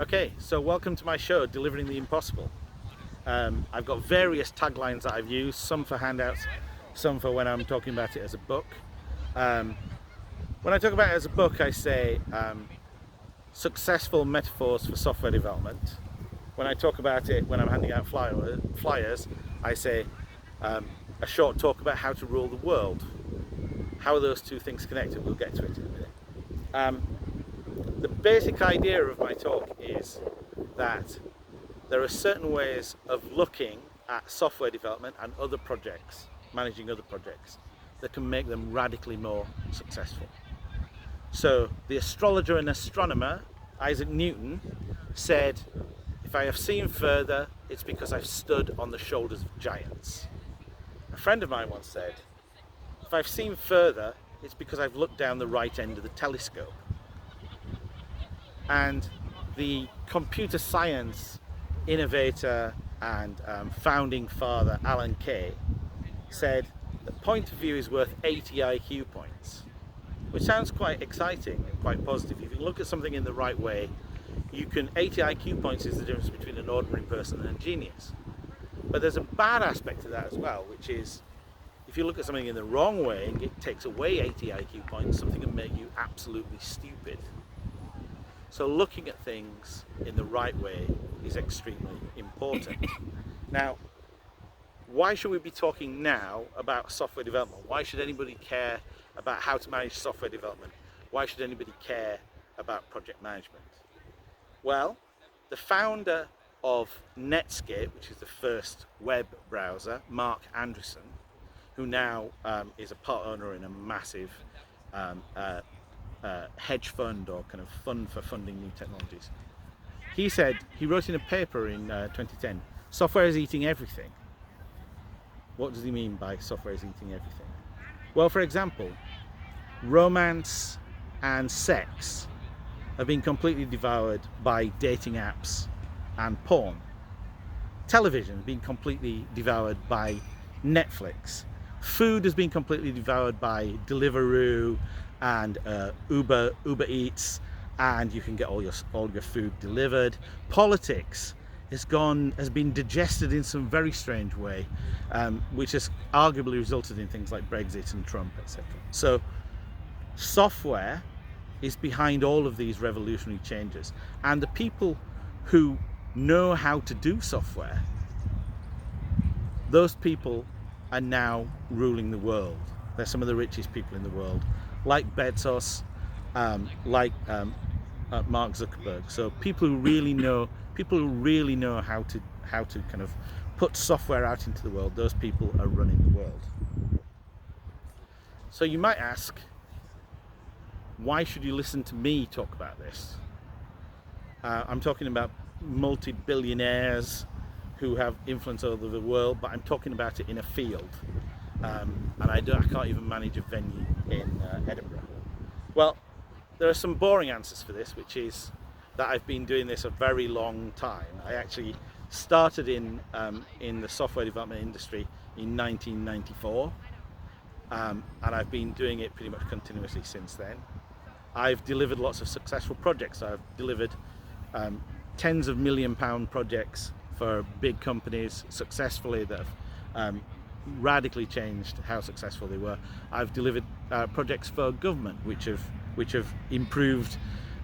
Okay, so welcome to my show, Delivering the Impossible. I've got various taglines that I've used, some for handouts, some for when I'm talking about it as a book. When I talk about it as a book, I say successful metaphors for software development. When I talk about it, when I'm handing out flyers, I say a short talk about how to rule the world. How are those two things connected? We'll get to it in a minute. The basic idea of my talk is that there are certain ways of looking at software development and other projects, managing other projects, that can make them radically more successful. So the astrologer and astronomer, Isaac Newton, said, "If I have seen further, it's because I've stood on the shoulders of giants." A friend of mine once said, "If I've seen further, it's because I've looked down the right end of the telescope." And the computer science innovator and founding father Alan Kay said that point of view is worth 80 IQ points, which sounds quite exciting and quite positive. If you look at something in the right way, 80 IQ points is the difference between an ordinary person and a genius. But there's a bad aspect to that as well, which is if you look at something in the wrong way and it takes away 80 IQ points, something can make you absolutely stupid. So looking at things in the right way is extremely important. Now, why should we be talking now about software development? Why should anybody care about how to manage software development? Why should anybody care about project management? Well, the founder of Netscape, which is the first web browser, Mark Andreessen, who now is a part owner in a massive hedge fund or kind of fund for funding new technologies. He wrote in a paper in 2010, software is eating everything. What does he mean by software is eating everything? Well, for example, romance and sex have been completely devoured by dating apps and porn. Television has been completely devoured by Netflix. Food has been completely devoured by Deliveroo and Uber Eats, and you can get all your food delivered. Politics has been digested in some very strange way, which has arguably resulted in things like Brexit and Trump, etc. So software is behind all of these revolutionary changes, and the people who know how to do software, those people are now ruling the world. They're some of the richest people in the world, like Bezos, like Mark Zuckerberg. So people who really know how to kind of put software out into the world, those people are running the world. So you might ask, why should you listen to me talk about this? I'm talking about multi-billionaires who have influence over the world, but I'm talking about it in a field, and I can't even manage a venue in Edinburgh. Well, there are some boring answers for this, which is that I've been doing this a very long time. I actually started in the software development industry in 1994, and I've been doing it pretty much continuously since then. I've delivered lots of successful projects. I've delivered tens of £1 million projects for big companies successfully that have radically changed how successful they were. I've delivered projects for government which have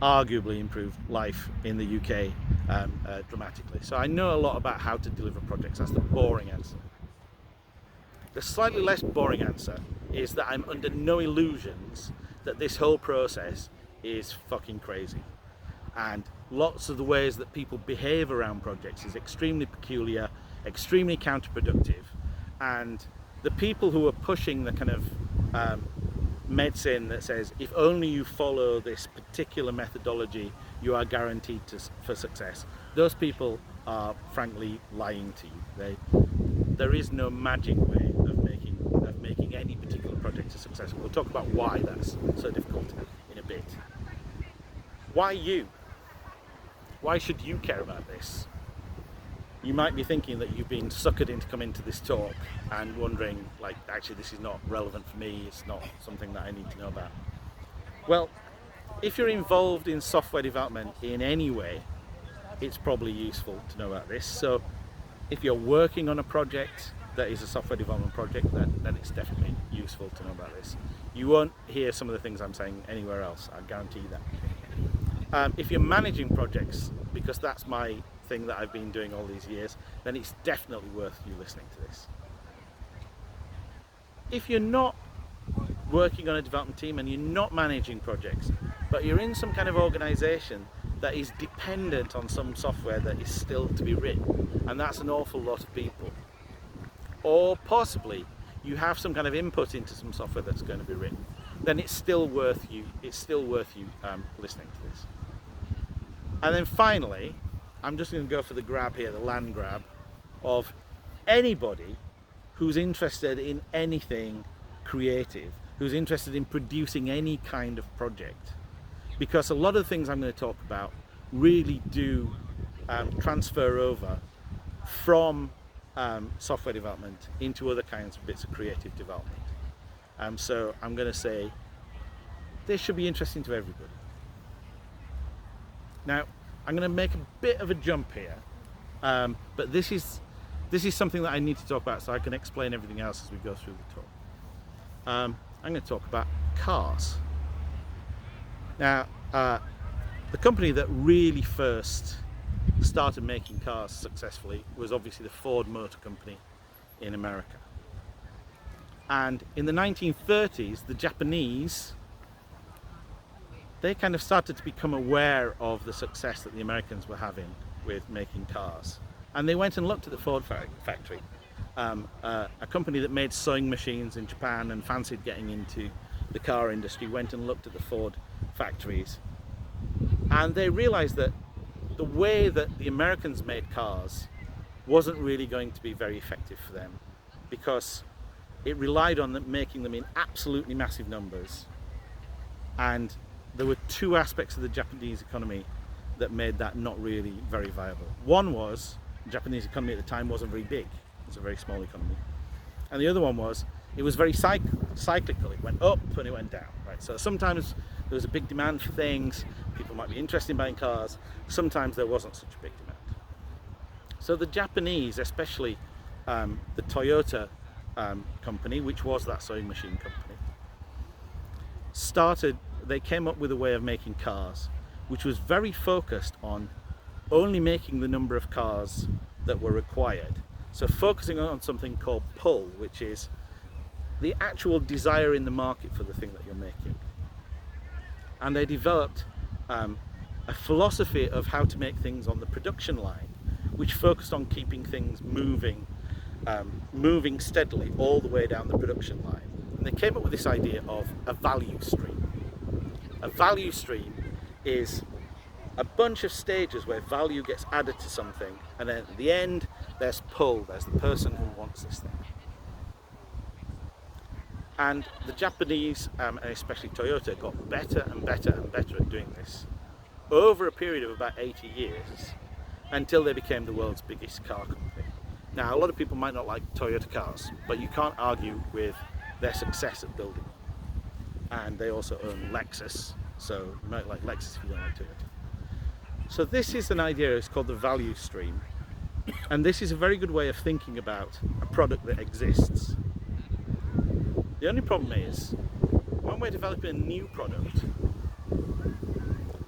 arguably improved life in the UK dramatically. So I know a lot about how to deliver projects. That's the boring answer. The slightly less boring answer is that I'm under no illusions that this whole process is fucking crazy. And lots of the ways that people behave around projects is extremely peculiar, extremely counterproductive. And the people who are pushing the kind of medicine that says, if only you follow this particular methodology, you are guaranteed for success, those people are frankly lying to you. There is no magic way of making any particular project a success. We'll talk about why that's so difficult in a bit. Why you? Why should you care about this? You might be thinking that you've been suckered into coming to this talk and wondering, like, actually this is not relevant for me, it's not something that I need to know about. Well, if you're involved in software development in any way, it's probably useful to know about this. So if you're working on a project that is a software development project, then it's definitely useful to know about this. You won't hear some of the things I'm saying anywhere else, I guarantee that. If you're managing projects, because that's my thing that I've been doing all these years, then it's definitely worth you listening to this. If you're not working on a development team and you're not managing projects, but you're in some kind of organization that is dependent on some software that is still to be written, and that's an awful lot of people, or possibly you have some kind of input into some software that's going to be written, then it's still worth you listening to this. And then finally, I'm just going to go for the grab here, the land grab of anybody who's interested in anything creative, who's interested in producing any kind of project, because a lot of the things I'm going to talk about really do transfer over from software development into other kinds of bits of creative development. So I'm going to say this should be interesting to everybody. Now I'm going to make a bit of a jump here, but this is something that I need to talk about so I can explain everything else as we go through the talk. I'm going to talk about cars. Now, the company that really first started making cars successfully was obviously the Ford Motor Company in America. And in the 1930s, the Japanese, they kind of started to become aware of the success that the Americans were having with making cars. And they went and looked at the Ford factory, a company that made sewing machines in Japan and fancied getting into the car industry, went and looked at the Ford factories. And they realized that the way that the Americans made cars wasn't really going to be very effective for them, because it relied on them making them in absolutely massive numbers. And there were two aspects of the Japanese economy that made that not really very viable. One was the Japanese economy at the time wasn't very big, it was a very small economy. And the other one was it was very cyclical. It went up and it went down, right? So sometimes there was a big demand for things, people might be interested in buying cars, sometimes there wasn't such a big demand. So the Japanese, especially the Toyota company, which was that sewing machine company, they came up with a way of making cars which was very focused on only making the number of cars that were required. So focusing on something called pull, which is the actual desire in the market for the thing that you're making. And they developed a philosophy of how to make things on the production line, which focused on keeping things moving steadily all the way down the production line. And they came up with this idea of a value stream. A value stream is a bunch of stages where value gets added to something, and then at the end there's pull, there's the person who wants this thing. And the Japanese, and especially Toyota, got better and better and better at doing this over a period of about 80 years, until they became the world's biggest car company. Now, a lot of people might not like Toyota cars, but you can't argue with their success at building. And they also own Lexus, so you might like Lexus if you don't like Toyota. So this is an idea, it's called the value stream. And this is a very good way of thinking about a product that exists. The only problem is, when we're developing a new product,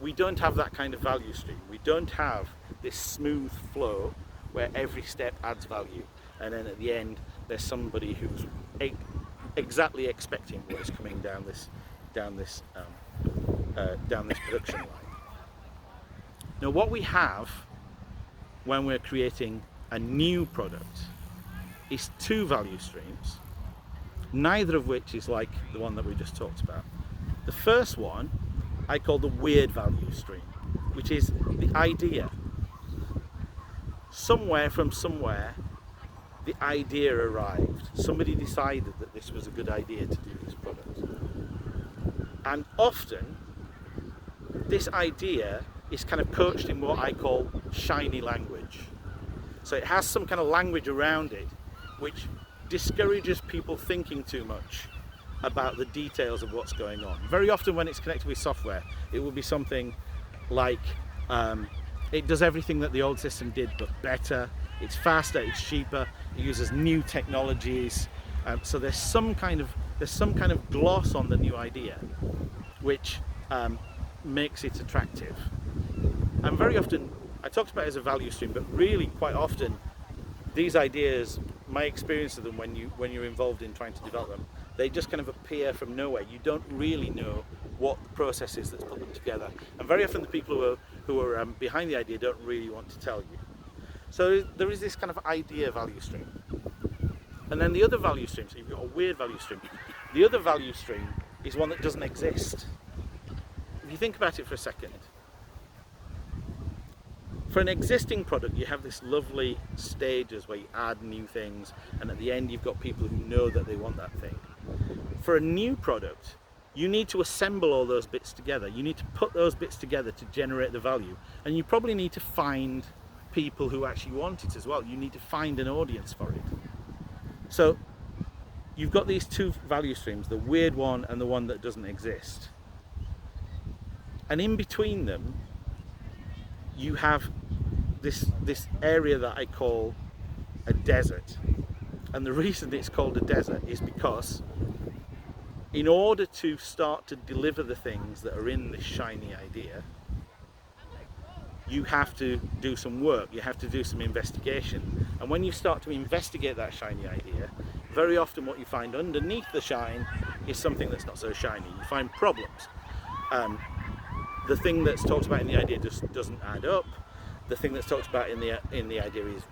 we don't have that kind of value stream. We don't have this smooth flow where every step adds value, and then at the end there's somebody who's exactly expecting what is coming down this production line. Now, what we have when we're creating a new product is two value streams, neither of which is like the one that we just talked about. The first one I call the weird value stream, which is the idea. Somewhere from somewhere, the idea arrived. Somebody decided that this was a good idea to do this product. And often, this idea is kind of coached in what I call shiny language. So it has some kind of language around it which discourages people thinking too much about the details of what's going on. Very often when it's connected with software, it will be something like It does everything that the old system did, but better. It's faster, it's cheaper, it uses new technologies. So there's some kind of gloss on the new idea, which makes it attractive. And very often, I talked about it as a value stream, but really quite often, these ideas, my experience of them when you're involved in trying to develop them, they just kind of appear from nowhere. You don't really know what the process is that's put them together. And very often the people who are behind the idea don't really want to tell you. So there is this kind of idea value stream. And then the other value stream, so you've got a weird value stream. The other value stream is one that doesn't exist. If you think about it for a second, for an existing product, you have this lovely stages where you add new things, and at the end you've got people who know that they want that thing. For a new product, you need to assemble all those bits together. You need to put those bits together to generate the value, and you probably need to find people who actually want it as well. You need to find an audience for it. So you've got these two value streams, the weird one and the one that doesn't exist. And in between them, you have this area that I call a desert. And the reason it's called a desert is because in order to start to deliver the things that are in this shiny idea, you have to do some work, you have to do some investigation. And when you start to investigate that shiny idea, very often what you find underneath the shine is something that's not so shiny. You find problems. The thing that's talked about in the idea just doesn't add up. The thing that's talked about in the idea is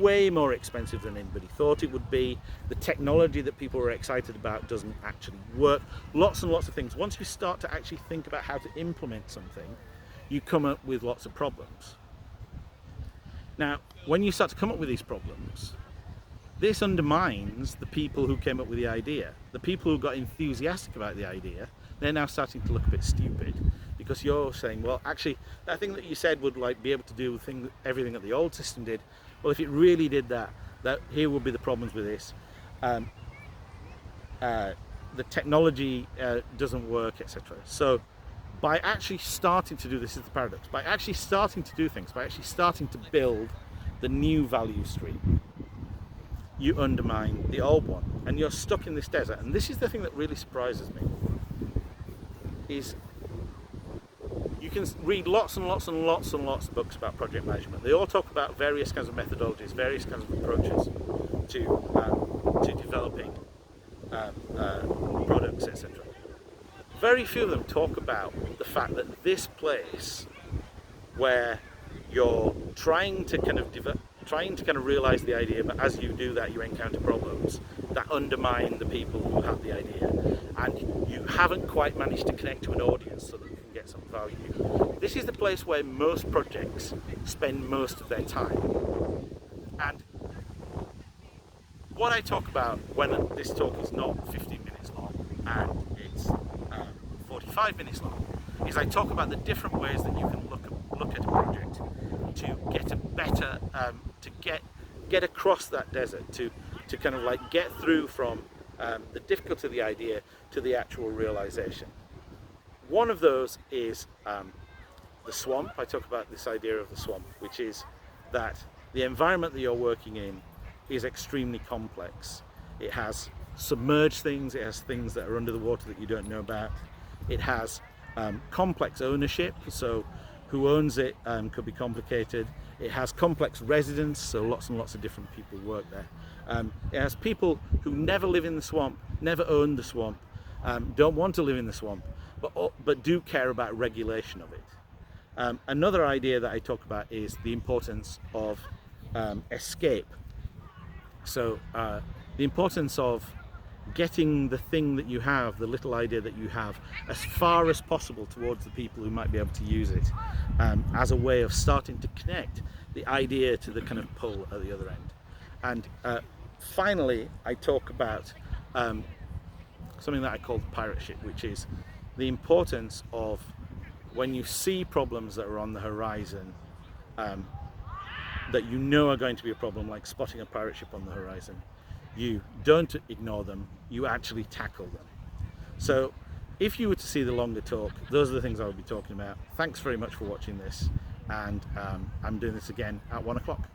way more expensive than anybody thought it would be. The technology that people were excited about doesn't actually work. Lots and lots of things. Once you start to actually think about how to implement something, you come up with lots of problems. Now, when you start to come up with these problems, this undermines the people who came up with the idea. The people who got enthusiastic about the idea, they're now starting to look a bit stupid, because you're saying, well, actually, that thing that you said would be able to do everything that the old system did. Well, if it really did that here would be the problems with this. The technology doesn't work, etc. So by actually starting to do this is the paradox. By actually starting to do things, by actually starting to build the new value stream, you undermine the old one, and you're stuck in this desert. And this is the thing that really surprises me, is you can read lots and lots and lots and lots of books about project management. They all talk about various kinds of methodologies, various kinds of approaches to developing products, etc. Very few of them talk about the fact that this place where you're trying to kind of realize the idea, but as you do that you encounter problems that undermine the people who have the idea, and you haven't quite managed to connect to an audience so that you can get some value. This is the place where most projects spend most of their time. And what I talk about when this talk is not 15 minutes long and it's 45 minutes long, is I talk about the different ways that you can look at a project to get a better, to get across that desert, to kind of like get through from the difficulty of the idea to the actual realization. One of those is the swamp. I talk about this idea of the swamp, which is that the environment that you're working in is extremely complex. It has submerged things, it has things that are under the water that you don't know about. It has complex ownership, so who owns it could be complicated. It has complex residents, so lots and lots of different people work there. It has people who never live in the swamp, never own the swamp, don't want to live in the swamp, but do care about regulation of it. Another idea that I talk about is the importance of escape. So the importance of getting the thing that you have, the little idea that you have, as far as possible towards the people who might be able to use it, as a way of starting to connect the idea to the kind of pull at the other end. And finally, I talk about something that I call the pirate ship, which is the importance of when you see problems that are on the horizon, that you know are going to be a problem, like spotting a pirate ship on the horizon. You don't ignore them, you actually tackle them. So if you were to see the longer talk, those are the things I would be talking about. Thanks very much for watching this. and I'm doing this again at 1 o'clock.